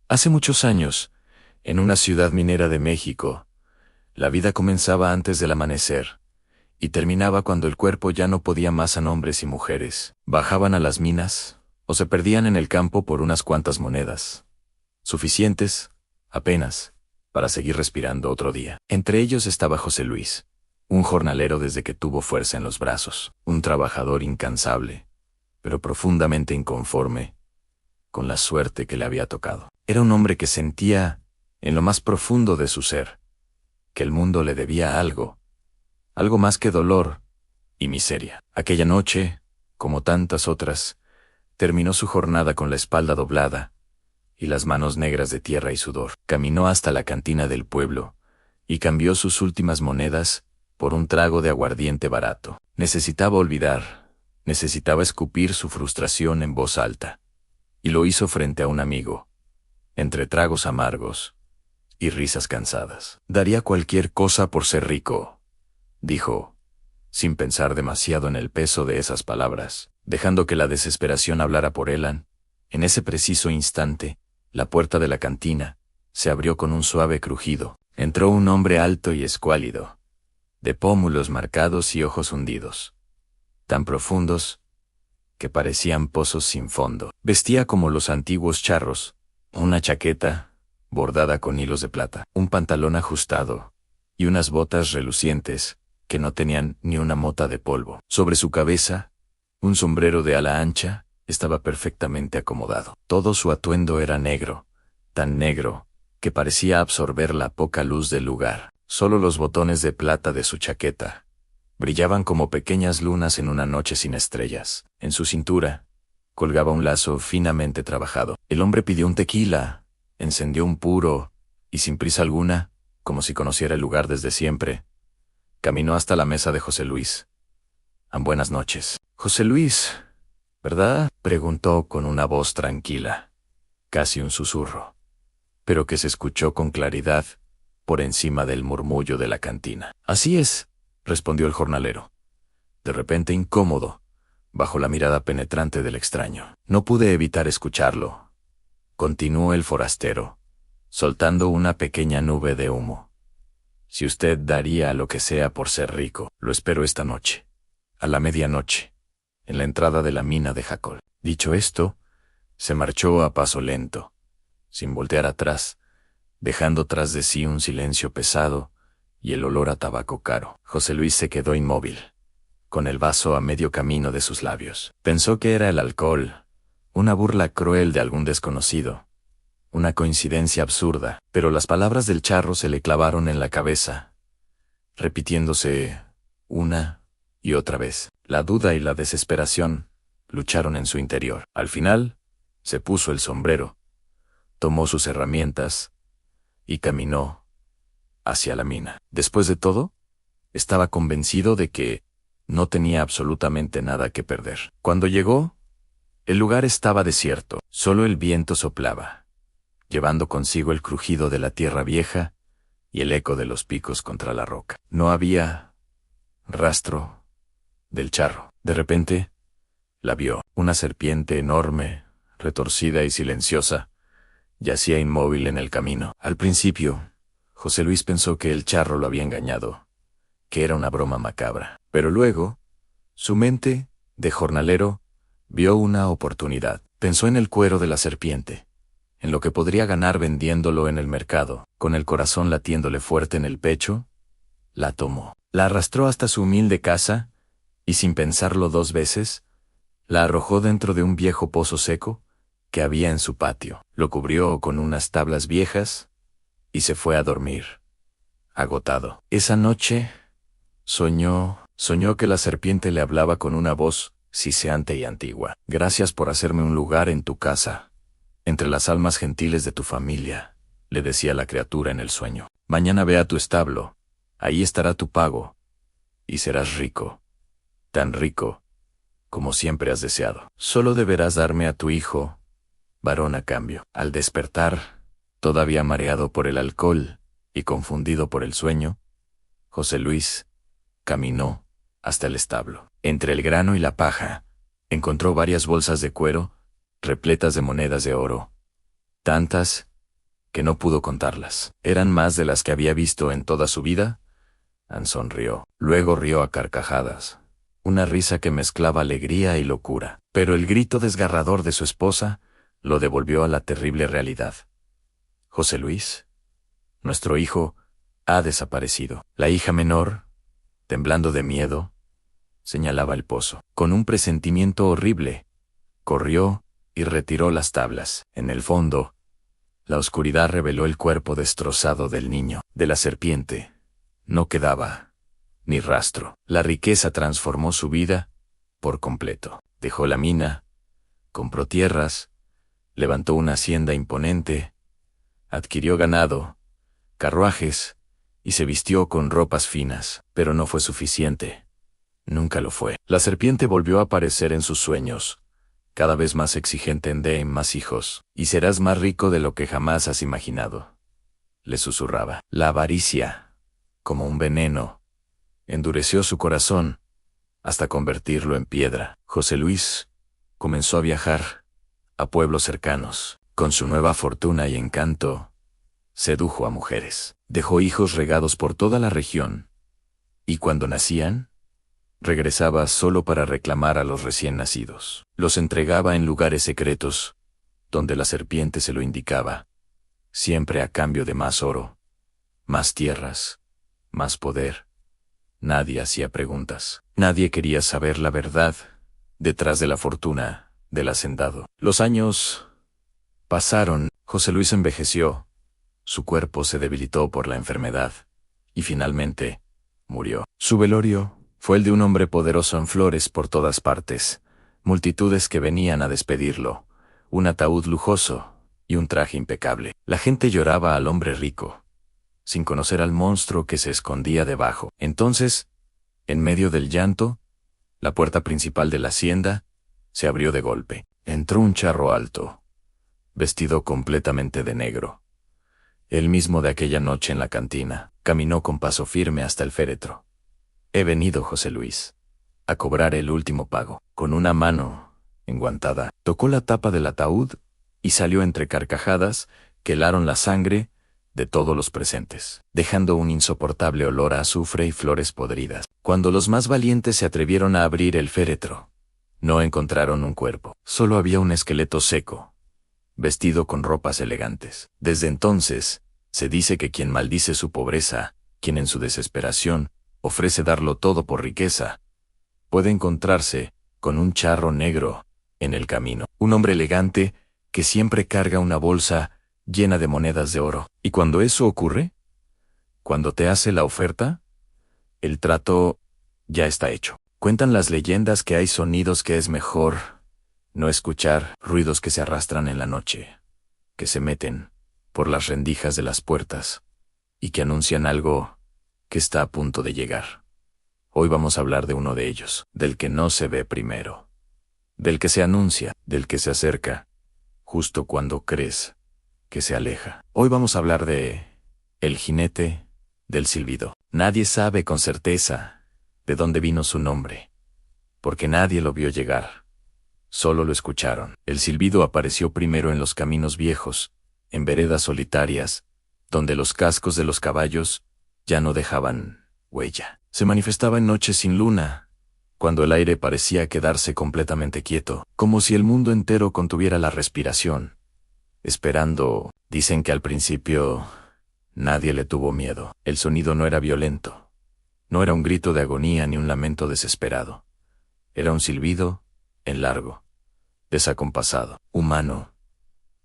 Hace muchos años, en una ciudad minera de México, la vida comenzaba antes del amanecer y terminaba cuando el cuerpo ya no podía más a hombres y mujeres. Bajaban a las minas o se perdían en el campo por unas cuantas monedas, suficientes, apenas, para seguir respirando otro día. Entre ellos estaba José Luis, un jornalero desde que tuvo fuerza en los brazos, un trabajador incansable, pero profundamente inconforme con la suerte que le había tocado. Era un hombre que sentía, en lo más profundo de su ser, que el mundo le debía algo más que dolor y miseria. Aquella noche, como tantas otras, terminó su jornada con la espalda doblada y las manos negras de tierra y sudor. Caminó hasta la cantina del pueblo y cambió sus últimas monedas por un trago de aguardiente barato. Necesitaba olvidar, necesitaba escupir su frustración en voz alta, y lo hizo frente a un amigo, entre tragos amargos y risas cansadas. Daría cualquier cosa por ser rico, dijo, sin pensar demasiado en el peso de esas palabras, dejando que la desesperación hablara por él. En ese preciso instante, la puerta de la cantina se abrió con un suave crujido. Entró un hombre alto y escuálido, de pómulos marcados y ojos hundidos, tan profundos que parecían pozos sin fondo. Vestía como los antiguos charros, una chaqueta bordada con hilos de plata, un pantalón ajustado y unas botas relucientes que no tenían ni una mota de polvo. Sobre su cabeza, un sombrero de ala ancha estaba perfectamente acomodado. Todo su atuendo era negro, tan negro que parecía absorber la poca luz del lugar. Solo los botones de plata de su chaqueta brillaban como pequeñas lunas en una noche sin estrellas. En su cintura colgaba un lazo finamente trabajado. El hombre pidió un tequila, encendió un puro y sin prisa alguna, como si conociera el lugar desde siempre, caminó hasta la mesa de José Luis. Buenas noches. José Luis, ¿verdad?, preguntó con una voz tranquila, casi un susurro, pero que se escuchó con claridad por encima del murmullo de la cantina. Así es, respondió el jornalero, de repente incómodo, bajo la mirada penetrante del extraño. No pude evitar escucharlo, continuó el forastero, soltando una pequeña nube de humo. Si usted daría lo que sea por ser rico, lo espero esta noche, a la medianoche, en la entrada de la mina de Jacol. Dicho esto, se marchó a paso lento, sin voltear atrás, dejando tras de sí un silencio pesado y el olor a tabaco caro. José Luis se quedó inmóvil, con el vaso a medio camino de sus labios. Pensó que era el alcohol, una burla cruel de algún desconocido, una coincidencia absurda, pero las palabras del charro se le clavaron en la cabeza, repitiéndose una y otra vez. La duda y la desesperación lucharon en su interior. Al final, se puso el sombrero, tomó sus herramientas y caminó hacia la mina. Después de todo, estaba convencido de que no tenía absolutamente nada que perder. Cuando llegó, el lugar estaba desierto. Solo el viento soplaba, llevando consigo el crujido de la tierra vieja y el eco de los picos contra la roca. No había rastro del charro. De repente, la vio. Una serpiente enorme, retorcida y silenciosa, yacía inmóvil en el camino. Al principio, José Luis pensó que el charro lo había engañado, que era una broma macabra. Pero luego, su mente, de jornalero, vio una oportunidad. Pensó en el cuero de la serpiente, en lo que podría ganar vendiéndolo en el mercado. Con el corazón latiéndole fuerte en el pecho, la tomó. La arrastró hasta su humilde casa y, sin pensarlo dos veces, la arrojó dentro de un viejo pozo seco que había en su patio. Lo cubrió con unas tablas viejas y se fue a dormir, agotado. Esa noche soñó que la serpiente le hablaba con una voz siseante y antigua. Gracias por hacerme un lugar en tu casa, entre las almas gentiles de tu familia, le decía la criatura en el sueño. Mañana ve a tu establo, ahí estará tu pago, y serás rico, tan rico como siempre has deseado. Solo deberás darme a tu hijo varón a cambio. Al despertar, todavía mareado por el alcohol y confundido por el sueño, José Luis caminó hasta el establo. Entre el grano y la paja, encontró varias bolsas de cuero repletas de monedas de oro, tantas que no pudo contarlas. ¿Eran más de las que había visto en toda su vida? Anne sonrió. Luego rió a carcajadas. Una risa que mezclaba alegría y locura. Pero el grito desgarrador de su esposa lo devolvió a la terrible realidad. José Luis, nuestro hijo, ha desaparecido. La hija menor, temblando de miedo, señalaba el pozo. Con un presentimiento horrible, corrió y retiró las tablas. En el fondo, la oscuridad reveló el cuerpo destrozado del niño. De la serpiente no quedaba ni rastro. La riqueza transformó su vida por completo. Dejó la mina, compró tierras, levantó una hacienda imponente, adquirió ganado, carruajes, y se vistió con ropas finas. Pero no fue suficiente. Nunca lo fue. La serpiente volvió a aparecer en sus sueños, cada vez más exigente en más hijos, y serás más rico de lo que jamás has imaginado. Le susurraba. La avaricia, como un veneno, endureció su corazón hasta convertirlo en piedra. José Luis comenzó a viajar a pueblos cercanos. Con su nueva fortuna y encanto, sedujo a mujeres. Dejó hijos regados por toda la región, y cuando nacían, regresaba solo para reclamar a los recién nacidos. Los entregaba en lugares secretos, donde la serpiente se lo indicaba, siempre a cambio de más oro, más tierras, más poder. Nadie hacía preguntas. Nadie quería saber la verdad detrás de la fortuna del hacendado. Los años pasaron. José Luis envejeció. Su cuerpo se debilitó por la enfermedad, y finalmente murió. Su velorio fue el de un hombre poderoso en flores por todas partes, multitudes que venían a despedirlo, un ataúd lujoso y un traje impecable. La gente lloraba al hombre rico, sin conocer al monstruo que se escondía debajo. Entonces, en medio del llanto, la puerta principal de la hacienda se abrió de golpe. Entró un charro alto, vestido completamente de negro. El mismo de aquella noche en la cantina. Caminó con paso firme hasta el féretro. He venido, José Luis, a cobrar el último pago. Con una mano enguantada, tocó la tapa del ataúd y salió entre carcajadas que helaron la sangre de todos los presentes, dejando un insoportable olor a azufre y flores podridas. Cuando los más valientes se atrevieron a abrir el féretro, no encontraron un cuerpo. Solo había un esqueleto seco, vestido con ropas elegantes. Desde entonces, se dice que quien maldice su pobreza, quien en su desesperación ofrece darlo todo por riqueza, puede encontrarse con un charro negro en el camino. Un hombre elegante que siempre carga una bolsa llena de monedas de oro. Y cuando eso ocurre, cuando te hace la oferta, el trato ya está hecho. Cuentan las leyendas que hay sonidos que es mejor no escuchar, ruidos que se arrastran en la noche, que se meten por las rendijas de las puertas y que anuncian algo que está a punto de llegar. Hoy vamos a hablar de uno de ellos, del que no se ve primero, del que se anuncia, del que se acerca, justo cuando crees que se aleja. Hoy vamos a hablar de el jinete del silbido. Nadie sabe con certeza de dónde vino su nombre, porque nadie lo vio llegar. Solo lo escucharon. El silbido apareció primero en los caminos viejos, en veredas solitarias, donde los cascos de los caballos ya no dejaban huella. Se manifestaba en noches sin luna, cuando el aire parecía quedarse completamente quieto, como si el mundo entero contuviera la respiración, esperando. Dicen que al principio nadie le tuvo miedo. El sonido no era violento. No era un grito de agonía ni un lamento desesperado. Era un silbido en largo, desacompasado, humano,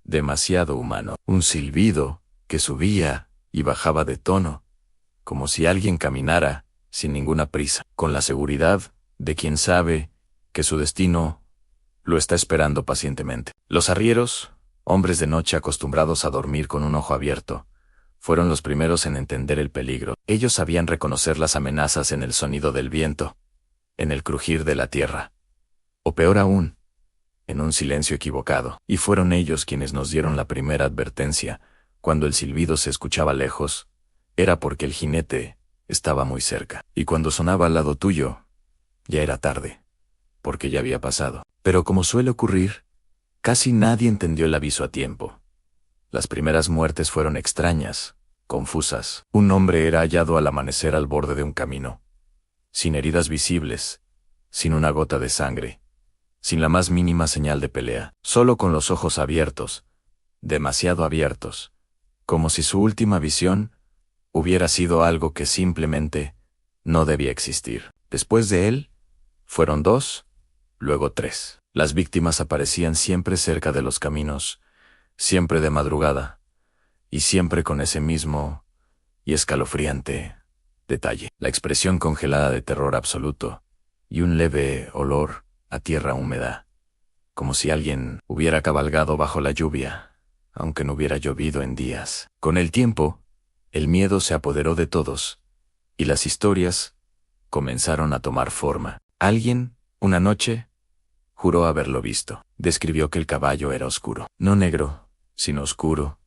demasiado humano. Un silbido que subía y bajaba de tono, como si alguien caminara sin ninguna prisa, con la seguridad de quien sabe que su destino lo está esperando pacientemente. Los arrieros, hombres de noche acostumbrados a dormir con un ojo abierto, fueron los primeros en entender el peligro. Ellos sabían reconocer las amenazas en el sonido del viento, en el crujir de la tierra, o peor aún, en un silencio equivocado. Y fueron ellos quienes nos dieron la primera advertencia. Cuando el silbido se escuchaba lejos, era porque el jinete estaba muy cerca. Y cuando sonaba al lado tuyo, ya era tarde, porque ya había pasado. Pero como suele ocurrir, casi nadie entendió el aviso a tiempo. Las primeras muertes fueron extrañas, confusas. Un hombre era hallado al amanecer al borde de un camino, sin heridas visibles, sin una gota de sangre, sin la más mínima señal de pelea, solo con los ojos abiertos, demasiado abiertos, como si su última visión hubiera sido algo que simplemente no debía existir. Después de él, fueron 2, luego 3. Las víctimas aparecían siempre cerca de los caminos, siempre de madrugada, y siempre con ese mismo y escalofriante detalle. La expresión congelada de terror absoluto y un leve olor a tierra húmeda, como si alguien hubiera cabalgado bajo la lluvia, aunque no hubiera llovido en días. Con el tiempo, el miedo se apoderó de todos, y las historias comenzaron a tomar forma. Alguien, una noche, juró haberlo visto. Describió que el caballo era oscuro, no negro, sino oscuro,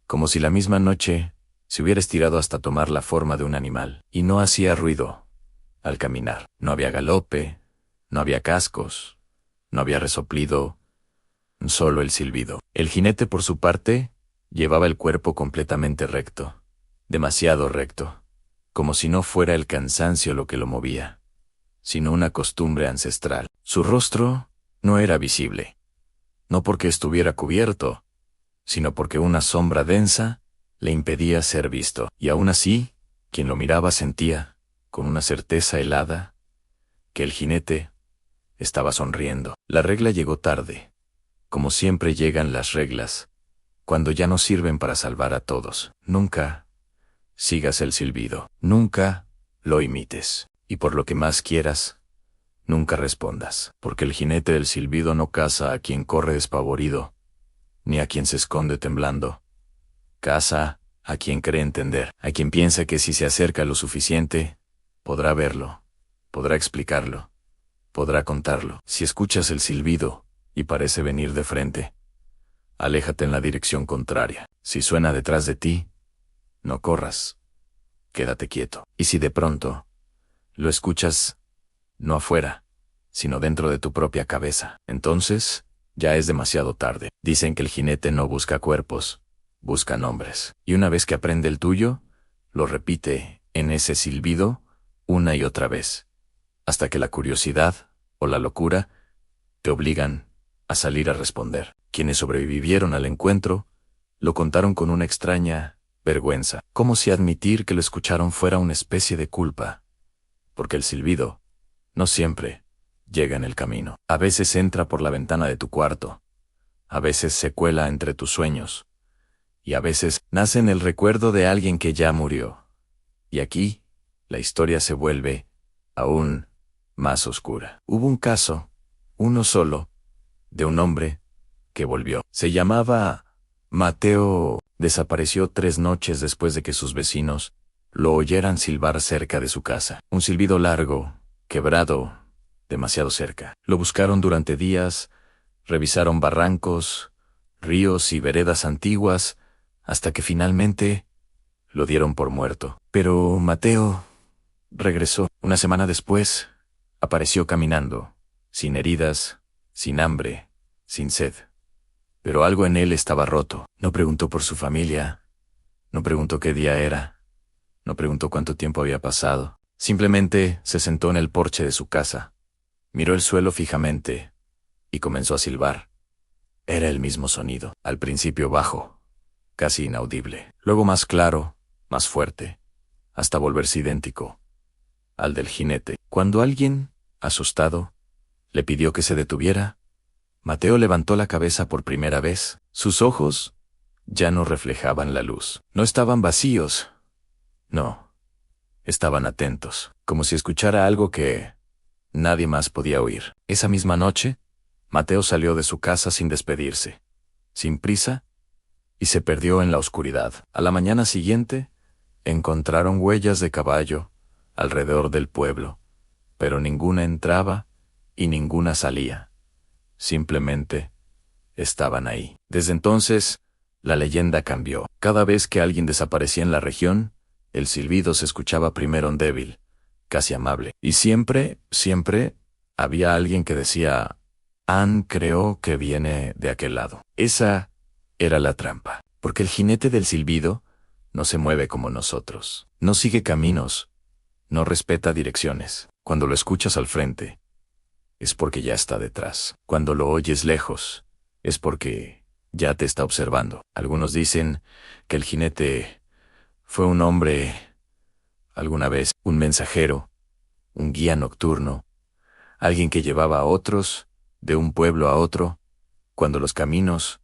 como si la misma noche se hubiera estirado hasta tomar la forma de un animal, y no hacía ruido al caminar. No había galope, no había cascos, no había resoplido, solo el silbido. El jinete, por su parte, llevaba el cuerpo completamente recto, demasiado recto, como si no fuera el cansancio lo que lo movía, sino una costumbre ancestral. Su rostro no era visible, no porque estuviera cubierto, sino porque una sombra densa le impedía ser visto, y aún así, quien lo miraba sentía, con una certeza helada, que el jinete estaba sonriendo. La regla llegó tarde, como siempre llegan las reglas, cuando ya no sirven para salvar a todos. Nunca sigas el silbido, nunca lo imites, y por lo que más quieras, nunca respondas, porque el jinete del silbido no caza a quien corre despavorido, ni a quien se esconde temblando. Caza a quien cree entender, a quien piensa que si se acerca lo suficiente, podrá verlo, podrá explicarlo, podrá contarlo. Si escuchas el silbido y parece venir de frente, aléjate en la dirección contraria. Si suena detrás de ti, no corras, quédate quieto. Y si de pronto lo escuchas, no afuera, sino dentro de tu propia cabeza, entonces ya es demasiado tarde. Dicen que el jinete no busca cuerpos, busca nombres. Y una vez que aprende el tuyo, lo repite en ese silbido una y otra vez, hasta que la curiosidad o la locura te obligan a salir a responder. Quienes sobrevivieron al encuentro lo contaron con una extraña vergüenza, como si admitir que lo escucharon fuera una especie de culpa, porque el silbido no siempre llega en el camino. A veces entra por la ventana de tu cuarto, a veces se cuela entre tus sueños, y a veces nace en el recuerdo de alguien que ya murió. Y aquí, la historia se vuelve aún más oscura. Hubo un caso, uno solo, de un hombre que volvió. Se llamaba Mateo. Desapareció 3 noches después de que sus vecinos lo oyeran silbar cerca de su casa. Un silbido largo, quebrado, demasiado cerca. Lo buscaron durante días, revisaron barrancos, ríos y veredas antiguas, hasta que finalmente lo dieron por muerto. Pero Mateo regresó. Una semana después, apareció caminando, sin heridas, sin hambre, sin sed. Pero algo en él estaba roto. No preguntó por su familia, no preguntó qué día era, no preguntó cuánto tiempo había pasado. Simplemente se sentó en el porche de su casa, miró el suelo fijamente y comenzó a silbar. Era el mismo sonido, al principio bajo, casi inaudible, luego más claro, más fuerte, hasta volverse idéntico al del jinete. Cuando alguien, asustado, le pidió que se detuviera, Mateo levantó la cabeza por primera vez. Sus ojos ya no reflejaban la luz. No estaban vacíos. No. Estaban atentos, como si escuchara algo que nadie más podía oír. Esa misma noche, Mateo salió de su casa sin despedirse, sin prisa, y se perdió en la oscuridad. A la mañana siguiente, encontraron huellas de caballo alrededor del pueblo, pero ninguna entraba y ninguna salía. Simplemente estaban ahí. Desde entonces, la leyenda cambió. Cada vez que alguien desaparecía en la región, el silbido se escuchaba primero débil, casi amable. Y siempre había alguien que decía, creo que viene de aquel lado. Esa era la trampa. Porque el jinete del silbido no se mueve como nosotros. No sigue caminos, no respeta direcciones. Cuando lo escuchas al frente, es porque ya está detrás. Cuando lo oyes lejos, es porque ya te está observando. Algunos dicen que el jinete fue un hombre, alguna vez, un mensajero, un guía nocturno, alguien que llevaba a otros de un pueblo a otro, cuando los caminos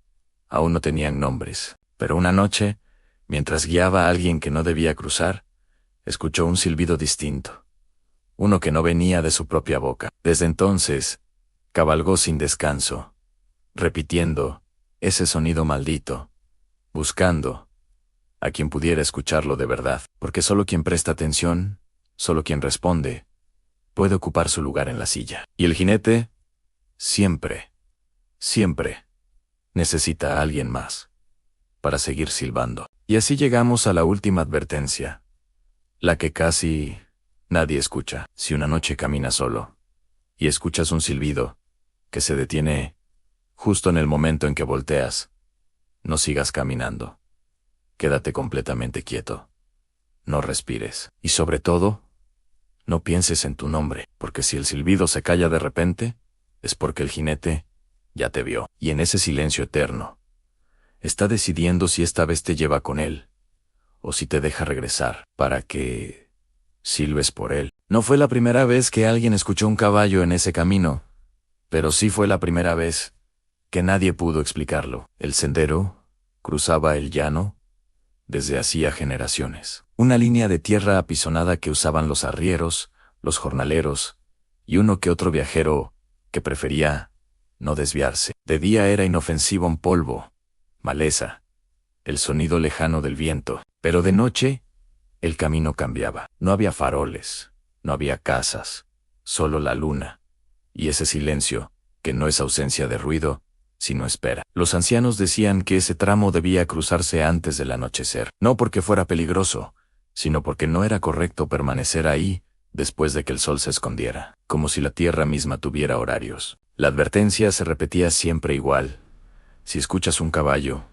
aún no tenían nombres. Pero una noche, mientras guiaba a alguien que no debía cruzar, escuchó un silbido distinto, uno que no venía de su propia boca. Desde entonces, cabalgó sin descanso, repitiendo ese sonido maldito, buscando a quien pudiera escucharlo de verdad, porque solo quien presta atención, solo quien responde, puede ocupar su lugar en la silla. Y el jinete, siempre, siempre, necesita a alguien más para seguir silbando. Y así llegamos a la última advertencia, la que casi nadie escucha. Si una noche caminas solo y escuchas un silbido que se detiene justo en el momento en que volteas, no sigas caminando. Quédate completamente quieto. No respires. Y sobre todo, no pienses en tu nombre, porque si el silbido se calla de repente, es porque el jinete ya te vio. Y en ese silencio eterno, está decidiendo si esta vez te lleva con él, o si te deja regresar, para que silbes por él. No fue la primera vez que alguien escuchó un caballo en ese camino, pero sí fue la primera vez que nadie pudo explicarlo. El sendero cruzaba el llano desde hacía generaciones. Una línea de tierra apisonada que usaban los arrieros, los jornaleros, y uno que otro viajero que prefería no desviarse. De día era inofensivo un polvo, maleza, el sonido lejano del viento, pero de noche el camino cambiaba. No había faroles, no había casas, solo la luna, y ese silencio, que no es ausencia de ruido, sino espera. Los ancianos decían que ese tramo debía cruzarse antes del anochecer, no porque fuera peligroso, sino porque no era correcto permanecer ahí después de que el sol se escondiera, como si la tierra misma tuviera horarios. La advertencia se repetía siempre igual. Si escuchas un caballo,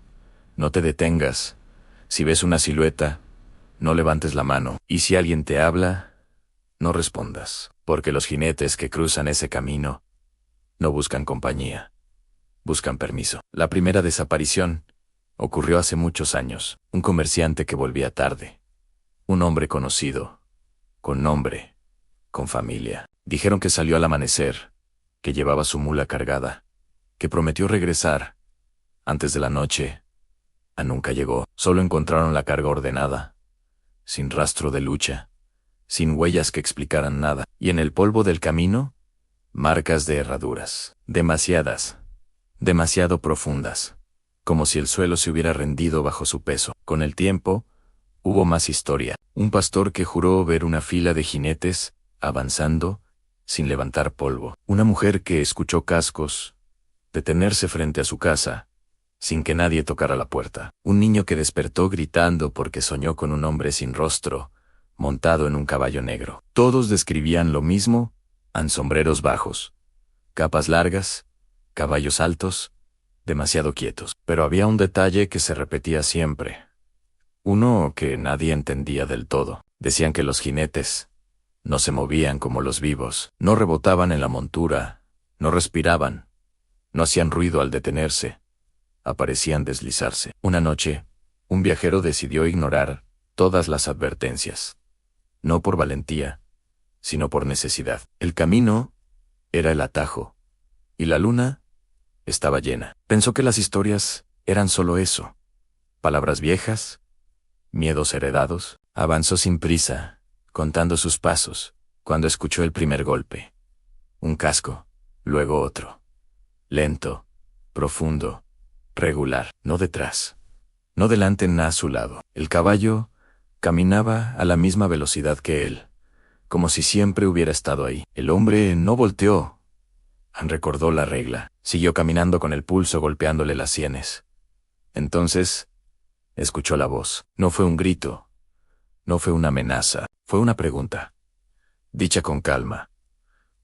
no te detengas. Si ves una silueta, no levantes la mano. Y si alguien te habla, no respondas, porque los jinetes que cruzan ese camino no buscan compañía, buscan permiso. La primera desaparición ocurrió hace muchos años. Un comerciante que volvía tarde. Un hombre conocido, con nombre, con familia. Dijeron que salió al amanecer, que llevaba su mula cargada, que prometió regresar antes de la noche. Nunca llegó. Solo encontraron la carga ordenada, sin rastro de lucha, sin huellas que explicaran nada. Y en el polvo del camino, marcas de herraduras. Demasiadas, demasiado profundas, como si el suelo se hubiera rendido bajo su peso. Con el tiempo, hubo más historia. Un pastor que juró ver una fila de jinetes avanzando sin levantar polvo. Una mujer que escuchó cascos detenerse frente a su casa sin que nadie tocara la puerta. Un niño que despertó gritando porque soñó con un hombre sin rostro, montado en un caballo negro. Todos describían lo mismo: sombreros bajos, capas largas, caballos altos, demasiado quietos. Pero había un detalle que se repetía siempre. Uno que nadie entendía del todo. Decían que los jinetes no se movían como los vivos, no rebotaban en la montura, no respiraban, no hacían ruido al detenerse, aparecían deslizarse. Una noche, un viajero decidió ignorar todas las advertencias, no por valentía, sino por necesidad. El camino era el atajo, y la luna estaba llena. Pensó que las historias eran solo eso, palabras viejas, miedos heredados. Avanzó sin prisa, contando sus pasos, cuando escuchó el primer golpe. Un casco, luego otro. Lento, profundo, regular. No detrás, no delante ni a su lado. El caballo caminaba a la misma velocidad que él, como si siempre hubiera estado ahí. El hombre no volteó. Recordó la regla. Siguió caminando con el pulso golpeándole las sienes. Entonces, escuchó la voz. No fue un grito, no fue una amenaza, fue una pregunta, dicha con calma,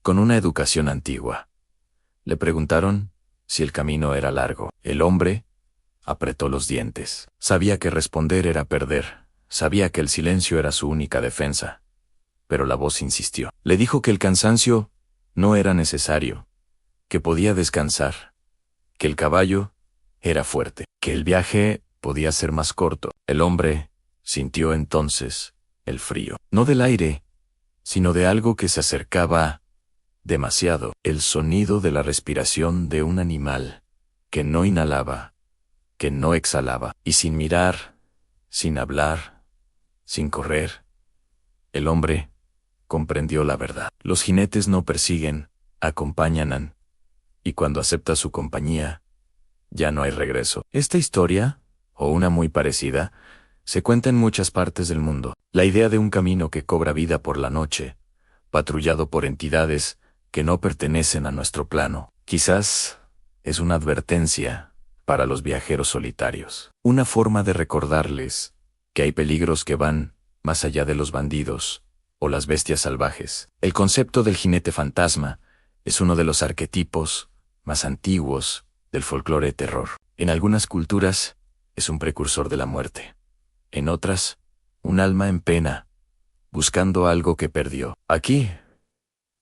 con una educación antigua. Le preguntaron si el camino era largo. El hombre Apretó los dientes. Sabía que responder era perder. Sabía que el silencio era su única defensa. Pero la voz insistió. Le dijo que el cansancio no era necesario, que podía descansar, que el caballo era fuerte, que el viaje podía ser más corto. El hombre sintió entonces el frío, no del aire, sino de algo que se acercaba demasiado, el sonido de la respiración de un animal que no inhalaba, que no exhalaba, y sin mirar, sin hablar, sin correr, el hombre comprendió la verdad. Los jinetes no persiguen, acompañan, y cuando acepta su compañía, ya no hay regreso. Esta historia, o una muy parecida, se cuenta en muchas partes del mundo. La idea de un camino que cobra vida por la noche, patrullado por entidades que no pertenecen a nuestro plano, quizás es una advertencia para los viajeros solitarios. Una forma de recordarles que hay peligros que van más allá de los bandidos o las bestias salvajes. El concepto del jinete fantasma es uno de los arquetipos más antiguos del folclore de terror. En algunas culturas es un precursor de la muerte. En otras, un alma en pena, buscando algo que perdió. Aquí,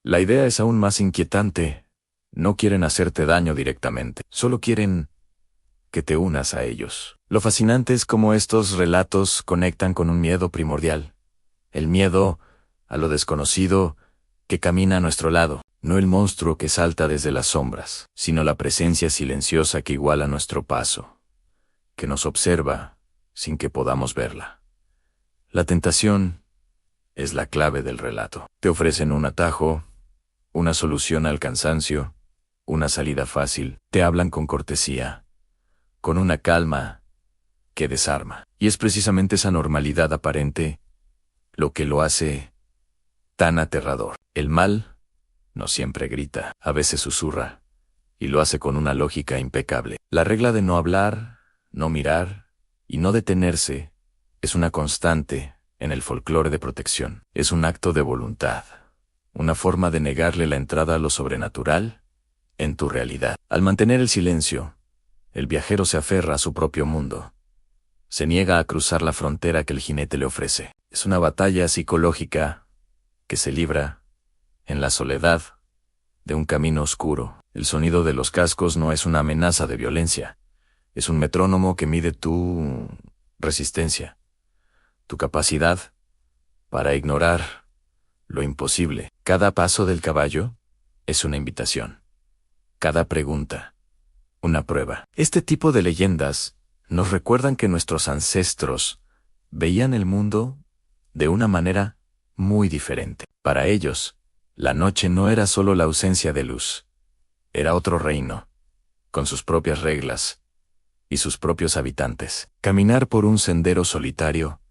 la idea es aún más inquietante. No quieren hacerte daño directamente, solo quieren que te unas a ellos. Lo fascinante es cómo estos relatos conectan con un miedo primordial. El miedo a lo desconocido que camina a nuestro lado. No el monstruo que salta desde las sombras, sino la presencia silenciosa que iguala nuestro paso, que nos observa sin que podamos verla. La tentación es la clave del relato. Te ofrecen un atajo, una solución al cansancio, una salida fácil. Te hablan con cortesía, con una calma que desarma. Y es precisamente esa normalidad aparente lo que lo hace tan aterrador. El mal no siempre grita, a veces susurra, y lo hace con una lógica impecable. La regla de no hablar, no mirar y no detenerse es una constante en el folclore de protección. Es un acto de voluntad, una forma de negarle la entrada a lo sobrenatural en tu realidad. Al mantener el silencio, el viajero se aferra a su propio mundo. Se niega a cruzar la frontera que el jinete le ofrece. Es una batalla psicológica que se libra en la soledad de un camino oscuro. El sonido de los cascos no es una amenaza de violencia. Es un metrónomo que mide tu resistencia, tu capacidad para ignorar lo imposible. Cada paso del caballo es una invitación. Cada pregunta, una prueba. Este tipo de leyendas nos recuerdan que nuestros ancestros veían el mundo de una manera muy diferente. Para ellos, la noche no era solo la ausencia de luz. Era otro reino, con sus propias reglas y sus propios habitantes. Caminar por un sendero solitario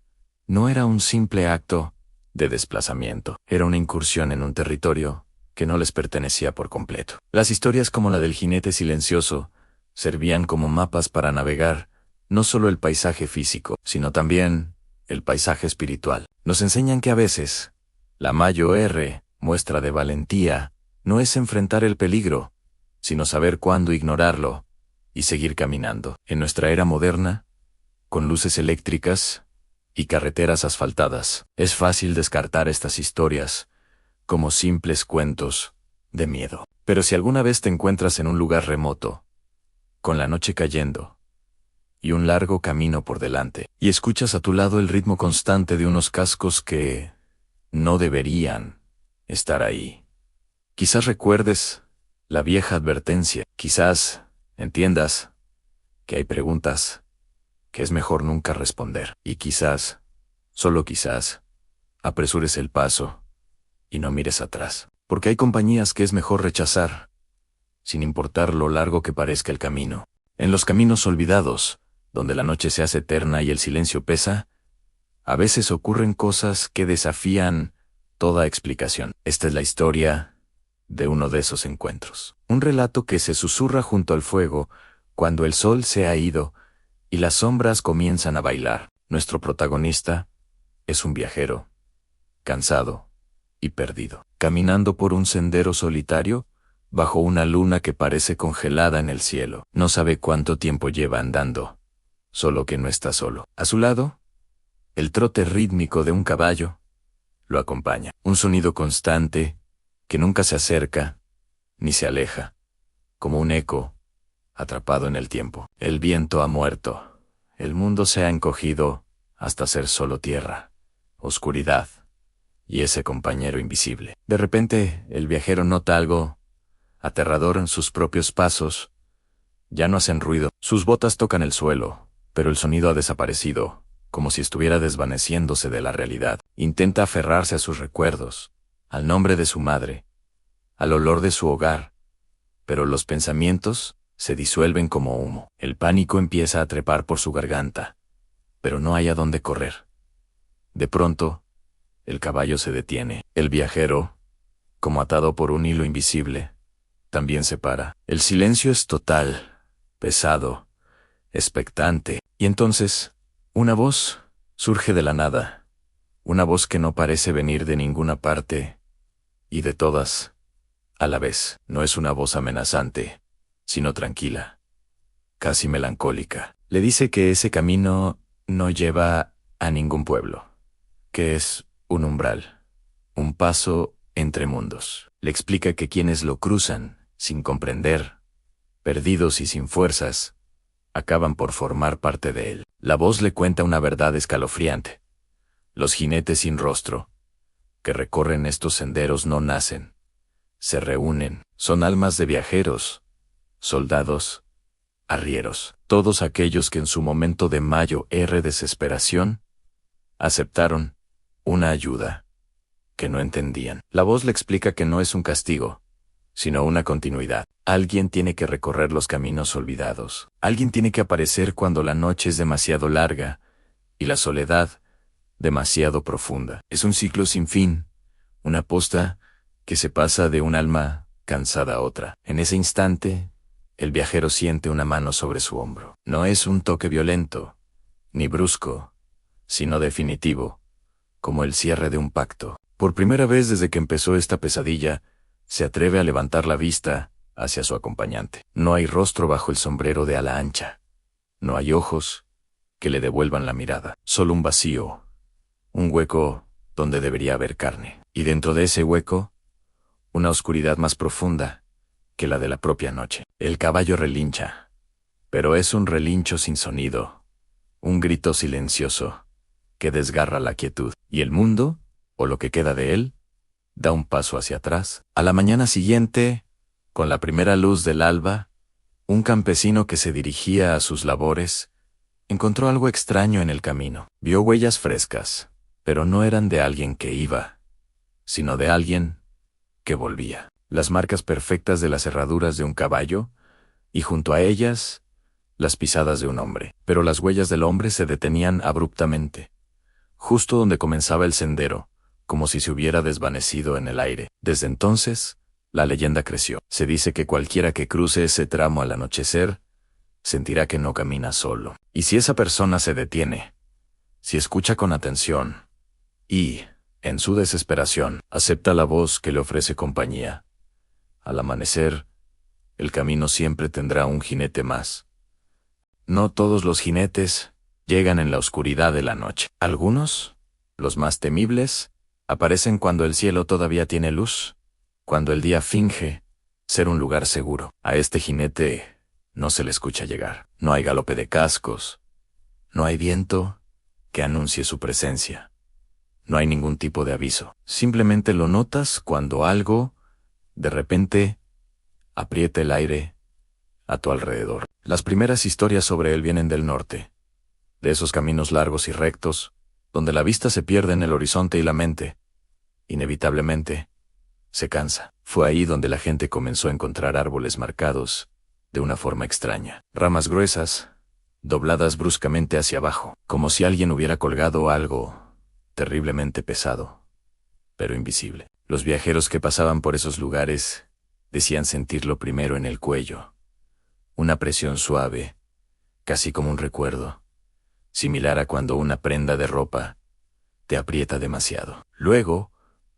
no era un simple acto de desplazamiento. Era una incursión en un territorio que no les pertenecía por completo. Las historias como la del jinete silencioso servían como mapas para navegar no solo el paisaje físico, sino también el paisaje espiritual. Nos enseñan que a veces la mayor muestra de valentía no es enfrentar el peligro, sino saber cuándo ignorarlo y seguir caminando. En nuestra era moderna, con luces eléctricas y carreteras asfaltadas, es fácil descartar estas historias como simples cuentos de miedo. Pero si alguna vez te encuentras en un lugar remoto, con la noche cayendo y un largo camino por delante, y escuchas a tu lado el ritmo constante de unos cascos que no deberían estar ahí, quizás recuerdes la vieja advertencia, quizás entiendas que hay preguntas que es mejor nunca responder, y quizás, solo quizás, apresures el paso y no mires atrás, porque hay compañías que es mejor rechazar, sin importar lo largo que parezca el camino. En los caminos olvidados, donde la noche se hace eterna y el silencio pesa, a veces ocurren cosas que desafían toda explicación. Esta es la historia de uno de esos encuentros. Un relato que se susurra junto al fuego cuando el sol se ha ido y las sombras comienzan a bailar. Nuestro protagonista es un viajero, cansado y perdido, caminando por un sendero solitario bajo una luna que parece congelada en el cielo. No sabe cuánto tiempo lleva andando, solo que no está solo. A su lado, el trote rítmico de un caballo lo acompaña. Un sonido constante que nunca se acerca ni se aleja, como un eco atrapado en el tiempo. El viento ha muerto. El mundo se ha encogido hasta ser solo tierra, oscuridad y ese compañero invisible. De repente, el viajero nota algo aterrador en sus propios pasos. Ya no hacen ruido. Sus botas tocan el suelo, pero el sonido ha desaparecido, como si estuviera desvaneciéndose de la realidad. Intenta aferrarse a sus recuerdos, al nombre de su madre, al olor de su hogar, pero los pensamientos se disuelven como humo. El pánico empieza a trepar por su garganta, pero no hay a dónde correr. De pronto, el caballo se detiene. El viajero, como atado por un hilo invisible, también se para. El silencio es total, pesado, expectante. Y entonces, una voz surge de la nada. Una voz que no parece venir de ninguna parte, y de todas, a la vez. No es una voz amenazante, sino tranquila, casi melancólica. Le dice que ese camino no lleva a ningún pueblo, que es un umbral, un paso entre mundos. Le explica que quienes lo cruzan, sin comprender, perdidos y sin fuerzas, acaban por formar parte de él. La voz le cuenta una verdad escalofriante. Los jinetes sin rostro, que recorren estos senderos, no nacen, se reúnen. Son almas de viajeros, soldados, arrieros, todos aquellos que en su momento de desesperación, aceptaron una ayuda que no entendían. La voz le explica que no es un castigo, sino una continuidad. Alguien tiene que recorrer los caminos olvidados. Alguien tiene que aparecer cuando la noche es demasiado larga y la soledad demasiado profunda. Es un ciclo sin fin, una posta que se pasa de un alma cansada a otra. En ese instante, el viajero siente una mano sobre su hombro. No es un toque violento, ni brusco, sino definitivo, como el cierre de un pacto. Por primera vez desde que empezó esta pesadilla, se atreve a levantar la vista hacia su acompañante. No hay rostro bajo el sombrero de ala ancha. No hay ojos que le devuelvan la mirada. Solo un vacío, un hueco donde debería haber carne. Y dentro de ese hueco, una oscuridad más profunda que la de la propia noche. El caballo relincha, pero es un relincho sin sonido, un grito silencioso que desgarra la quietud. Y el mundo, o lo que queda de él, da un paso hacia atrás. A la mañana siguiente, con la primera luz del alba, un campesino que se dirigía a sus labores encontró algo extraño en el camino. Vio huellas frescas, pero no eran de alguien que iba, sino de alguien que volvía. Las marcas perfectas de las herraduras de un caballo, y junto a ellas, las pisadas de un hombre. Pero las huellas del hombre se detenían abruptamente, justo donde comenzaba el sendero, como si se hubiera desvanecido en el aire. Desde entonces, la leyenda creció. Se dice que cualquiera que cruce ese tramo al anochecer, sentirá que no camina solo. Y si esa persona se detiene, si escucha con atención, y, en su desesperación, acepta la voz que le ofrece compañía, al amanecer, el camino siempre tendrá un jinete más. No todos los jinetes llegan en la oscuridad de la noche. Algunos, los más temibles, aparecen cuando el cielo todavía tiene luz, cuando el día finge ser un lugar seguro. A este jinete no se le escucha llegar. No hay galope de cascos, no hay viento que anuncie su presencia. No hay ningún tipo de aviso. Simplemente lo notas cuando algo, de repente, aprieta el aire a tu alrededor. Las primeras historias sobre él vienen del norte, de esos caminos largos y rectos, donde la vista se pierde en el horizonte y la mente, inevitablemente, se cansa. Fue ahí donde la gente comenzó a encontrar árboles marcados de una forma extraña. Ramas gruesas, dobladas bruscamente hacia abajo, como si alguien hubiera colgado algo terriblemente pesado, pero invisible. Los viajeros que pasaban por esos lugares decían sentirlo primero en el cuello, una presión suave, casi como un recuerdo, similar a cuando una prenda de ropa te aprieta demasiado. Luego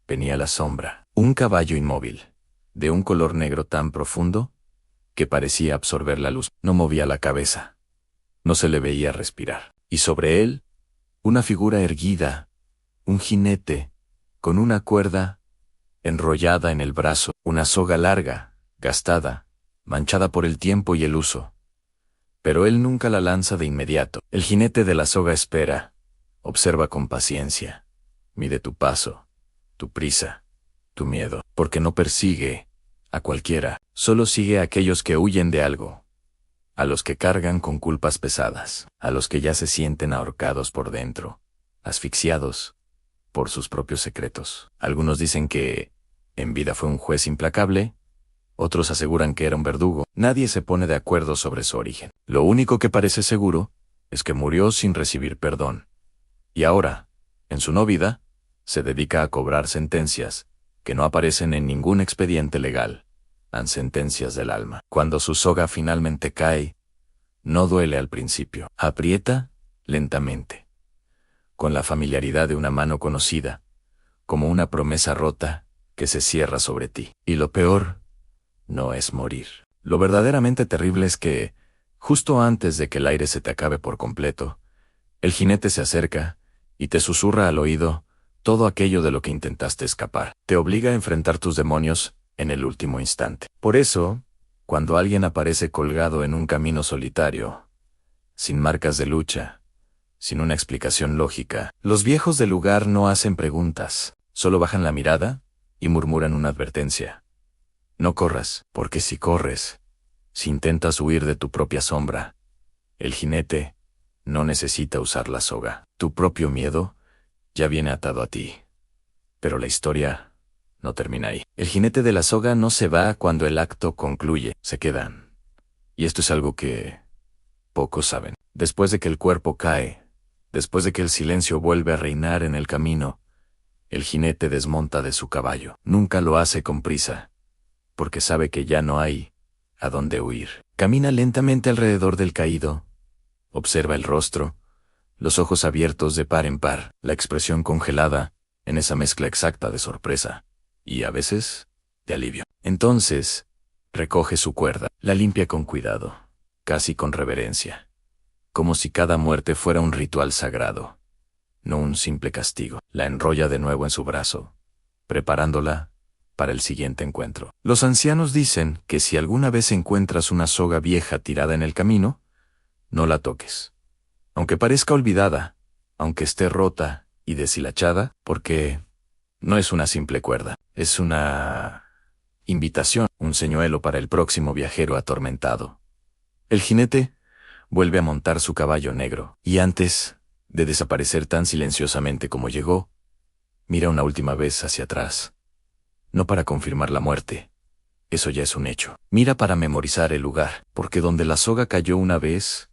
venía la sombra, un caballo inmóvil, de un color negro tan profundo que parecía absorber la luz. No movía la cabeza, No se le veía respirar. Y sobre él, una figura erguida, un jinete, con una cuerda enrollada en el brazo, una soga larga, gastada, manchada por el tiempo y el uso. Pero él nunca la lanza de inmediato. El jinete de la soga espera, observa con paciencia, mide tu paso, tu prisa, tu miedo, porque no persigue a cualquiera, solo sigue a aquellos que huyen de algo, a los que cargan con culpas pesadas, a los que ya se sienten ahorcados por dentro, asfixiados por sus propios secretos. Algunos dicen que en vida fue un juez implacable, otros aseguran que era un verdugo. Nadie se pone de acuerdo sobre su origen. Lo único que parece seguro es que murió sin recibir perdón. Y ahora, en su no vida, se dedica a cobrar sentencias que no aparecen en ningún expediente legal. Las sentencias del alma. Cuando su soga finalmente cae, no duele al principio. Aprieta lentamente, con la familiaridad de una mano conocida, como una promesa rota que se cierra sobre ti. Y lo peor no es morir. Lo verdaderamente terrible es que, justo antes de que el aire se te acabe por completo, el jinete se acerca y te susurra al oído todo aquello de lo que intentaste escapar. Te obliga a enfrentar tus demonios en el último instante. Por eso, cuando alguien aparece colgado en un camino solitario, sin marcas de lucha, sin una explicación lógica, los viejos del lugar no hacen preguntas, solo bajan la mirada y murmuran una advertencia. No corras, porque si corres, si intentas huir de tu propia sombra, el jinete no necesita usar la soga. Tu propio miedo ya viene atado a ti. Pero la historia no termina ahí. El jinete de la soga no se va cuando el acto concluye, se quedan. Y esto es algo que pocos saben. Después de que el cuerpo cae, después de que el silencio vuelve a reinar en el camino, el jinete desmonta de su caballo. Nunca lo hace con prisa, porque sabe que ya no hay a dónde huir. Camina lentamente alrededor del caído, observa el rostro, los ojos abiertos de par en par, la expresión congelada en esa mezcla exacta de sorpresa y, a veces, de alivio. Entonces, recoge su cuerda, la limpia con cuidado, casi con reverencia, como si cada muerte fuera un ritual sagrado, no un simple castigo. La enrolla de nuevo en su brazo, preparándola para el siguiente encuentro. Los ancianos dicen que si alguna vez encuentras una soga vieja tirada en el camino, no la toques. Aunque parezca olvidada, aunque esté rota y deshilachada, porque no es una simple cuerda, es una invitación, un señuelo para el próximo viajero atormentado. El jinete vuelve a montar su caballo negro, y antes de desaparecer tan silenciosamente como llegó, mira una última vez hacia atrás. No para confirmar la muerte, eso ya es un hecho. Mira para memorizar el lugar, porque donde la soga cayó una vez,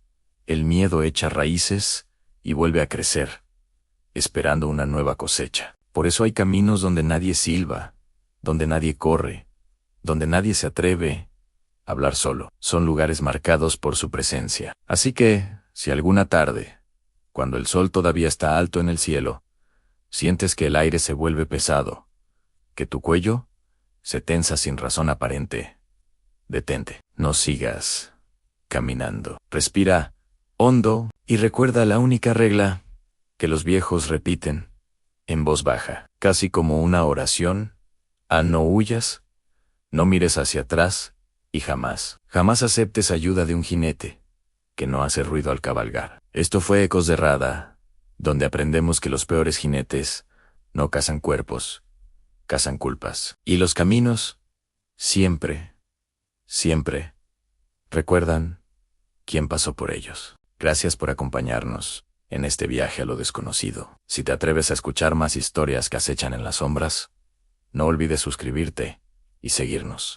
el miedo echa raíces y vuelve a crecer, esperando una nueva cosecha. Por eso hay caminos donde nadie silba, donde nadie corre, donde nadie se atreve a hablar solo. Son lugares marcados por su presencia. Así que, si alguna tarde, cuando el sol todavía está alto en el cielo, sientes que el aire se vuelve pesado, que tu cuello se tensa sin razón aparente, detente. No sigas caminando. Respira hondo y recuerda la única regla que los viejos repiten en voz baja, casi como una oración: no huyas, no mires hacia atrás y jamás aceptes ayuda de un jinete que no hace ruido al cabalgar. Esto fue Ecos de Rada, donde aprendemos que los peores jinetes no cazan cuerpos, cazan culpas. Y los caminos siempre recuerdan quién pasó por ellos. Gracias por acompañarnos en este viaje a lo desconocido. Si te atreves a escuchar más historias que acechan en las sombras, no olvides suscribirte y seguirnos.